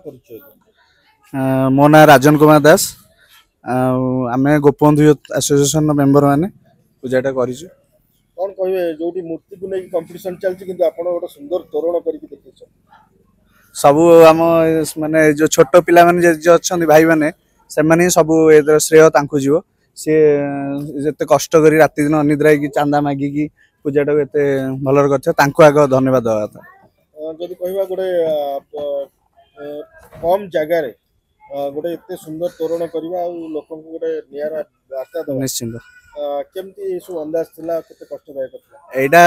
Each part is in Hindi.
परिचय मो ना राजन कुमार दास आम गोपबंधु यूथ एसोसिएशन मेंबर मैंने पूजाटा कर कौन कहे जो मूर्ति को लेकिन कंपटीशन चलती किंतु आपण गोटे सुंदर तोरण करके देखिए सबू आम माने जो छोट पिला माने जो अच्छा भाई माने से माने सबू श्रेय तांकु जीव सी जिते कष्ट करी राति दिन अनिद्रा की चांदा मागिकी पूजाटा एते भलर कर आग धन्यवाद दवा था जदि कहवा गोटे कम जगार गोटे एते सुंदर तोरण करवा लोक गोटे नियारा वार्ता दवा निश्चिंत केमती सब अंदाज थिला केते कष्टदायक थिला एटा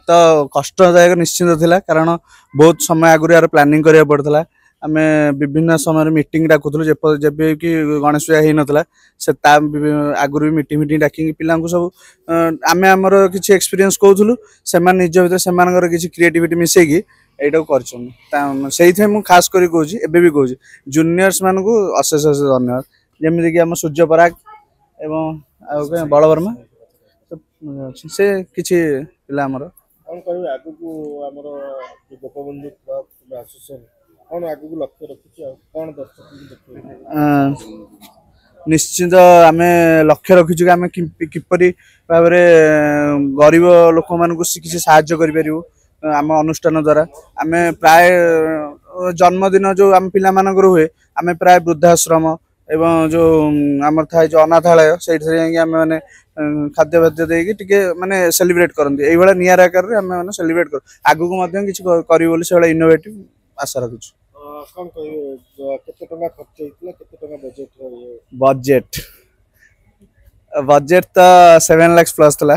तो कष्टदायक निश्चिंत थिला कारण बहुत समय आगुरी यार प्लानिंग करिया पड़थला आमे विभिन्न समय मीटिंग डाकुथलु जब कि गणेश पूजा हेई नथला से ता आगुरी मीटिंग डाकिंग पिला सब आमे हमर किछि एक्सपीरियंस कहथलु सेमान निज भीतर सेमानकर किछि क्रिएटिविटी मिसेकी एटा करछन सेइथे मु खास करी कहूची एबे भी कहूची जूनियर्स मान को अशेष अशेष धन्यवाद जेमिति कि हम सूर्य पराग एवं बड़ वर्मा से किछि पिला हमर कौन कहबे आगु को हमर गोपबंधु क्लब एसोसिएशन कौन आगु को लक्ष्य रखिछि कौन दर्शक निश्चित आम लक्ष्य रखीचु आम किपरि भाव गरीब लोक मान किसी साहाय्य करूँ आम अनुष्ठान द्वारा आम प्राय जन्मदिन जो आम पिला हुए आम प्राय वृद्धाश्रम एवं जो आम था जो अनाथालय से मैंने खाद्य भाद्य देके माने सेलिब्रेट करते ये नियर आकार आम सेलिब्रेट कर आगू को कर इनोवेटिव आशा रखुछु कौन कहियो केते टका खर्च होइतला केते टका बजट रे बजट बजट तो 7 लाख प्लस थला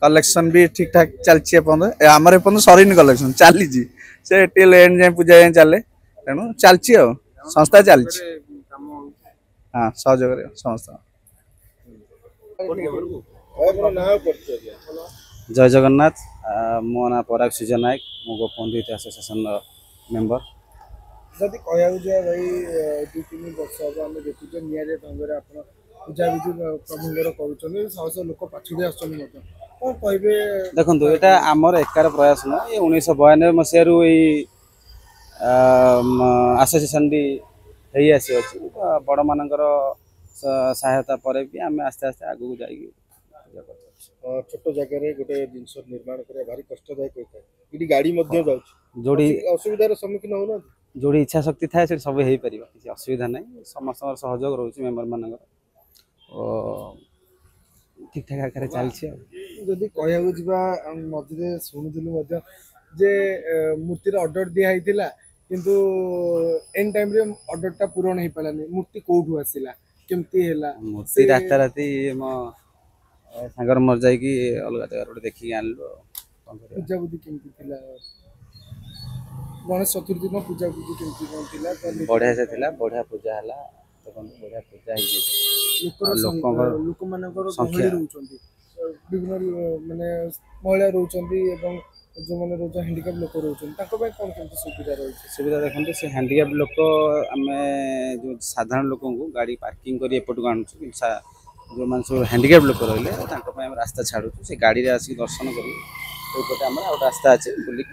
कलेक्शन भी ठीक ठाक चलछि आमर एपन सरीन कलेक्शन चली से टिल एंड जाय पूजा जाय चले तेणु चलछि आ संस्था चलछि हां सहयोग करे संस्था जय जगन्नाथ मो ना पराग सुजय नायक मो गोपबंधु यूथ एसोसिएशन मेंबर जदि कहया भाई 2-3 वर्ष अब आम देखुचे निरे ढंग से आप पूजा विधि प्रभुंर कर लोक पाछड़ी आसुन कौन कहे देखो यहाँ आमर एकार प्रयास न ये 1992 मसीह आसोसिएशन टी आसी बड़ मानकर सहायता पर भी आम आस्ते आस्ते आगू जाइए छोट जगह गोटे जिन निर्माण करा भारी कष्टदायक होता है ये गाड़ी जोड़ी असुविधार सम्मुखीन होना जोड़ी इच्छा शक्ति थाए से सब हो पार किसी असुविधा ना समस्त सहयोग रोचे मेम्बर मान ठीक ठाक आकार चलती जदि कह मझे शुणुलु जे मूर्तिर ऑर्डर दिखाई किंतु एंड टाइम रे ऑर्डर टा पूरण हो पारानी मूर्ति कौटू आसला केमती है मूर्ति राता राति मो सांगर मर जाइए अलग जगह गोटे देखिए आनलु पूजा बुद्धि केमती थिला गणेश चतुर्थी दिन पूजा बुद्धि केमती कोन थिला बढ़िया से थिला बढ़िया पूजा हला तखन बढ़िया पूजा ही लोक मानकर गहली रहउछंती विभिन्न माने महिला रहउछंती एवं जो माने रोज हैंडीकैप लोक रहउछंती ताको भाई कोन केमती सुविधा रहउछ सुविधा देखते से हैंडीकैप लोक आम जो साधारण लोक को गाड़ी पार्किंग कर एपट को आणुछु जो मान सब हैंडीकैप लोक रही रास्ता छाड़ू से गाड़ी रे आसिक दर्शन करपटे आम गोटे रास्ता अच्छे बुलिक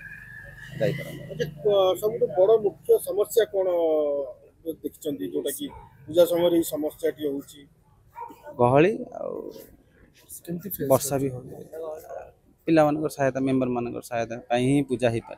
सब बड़ मुख्य समस्या कौन देखते जोटा कि पूजा समय समस्या गहली वर्षा भी पिला सहायता मेम्बर मान सहायता ही पूजा हो पार।